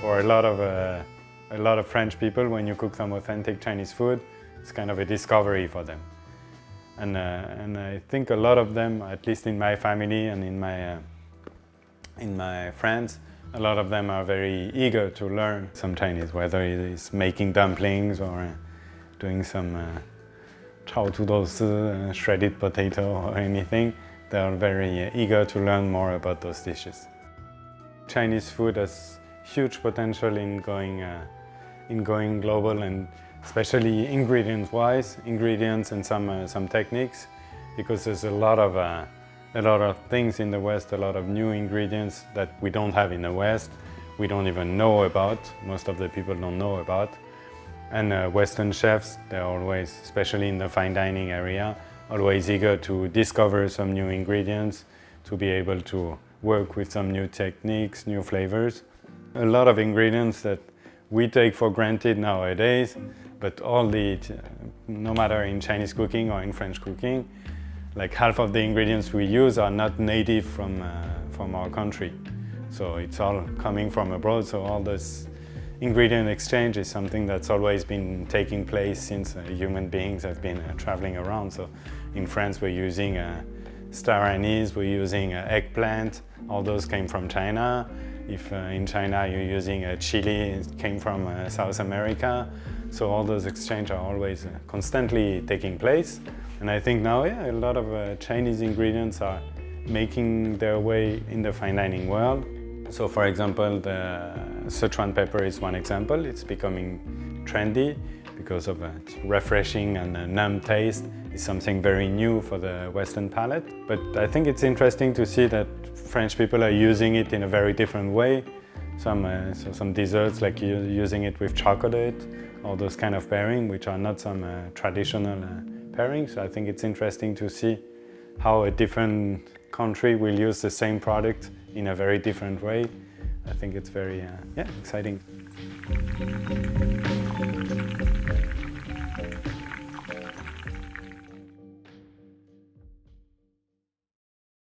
For a lot of French people, when you cook some authentic Chinese food, it's kind of a discovery for them. And I think a lot of them, at least in my family and in my friends, a lot of them are very eager to learn some Chinese, whether it is making dumplings or doing some chao tu dou si, shredded potato or anything. They are very eager to learn more about those dishes. Chinese food has huge potential in going global, and especially ingredients-wise, ingredients and some techniques, because there's a lot of things in the West, a lot of new ingredients that we don't have in the West, we don't even know about, most of the people don't know about. And Western chefs, they're always, especially in the fine dining area, always eager to discover some new ingredients, to be able to work with some new techniques, new flavors. A lot of ingredients that we take for granted nowadays, but no matter in Chinese cooking or in French cooking, like half of the ingredients we use are not native from our country. So it's all coming from abroad, so all this ingredient exchange is something that's always been taking place since human beings have been traveling around. So in France we're using star anise, we're using eggplant, all those came from China. If in China you're using a chili, it came from South America. So all those exchanges are always constantly taking place. And I think now, a lot of Chinese ingredients are making their way in the fine dining world. So for example, the Sichuan pepper is one example. It's becoming trendy because of its refreshing and numb taste. It's something very new for the Western palate. But I think it's interesting to see that French people are using it in a very different way. Some desserts, like using it with chocolate, all those kind of pairing, which are not some traditional pairings. So I think it's interesting to see how a different country will use the same product in a very different way. I think it's very exciting.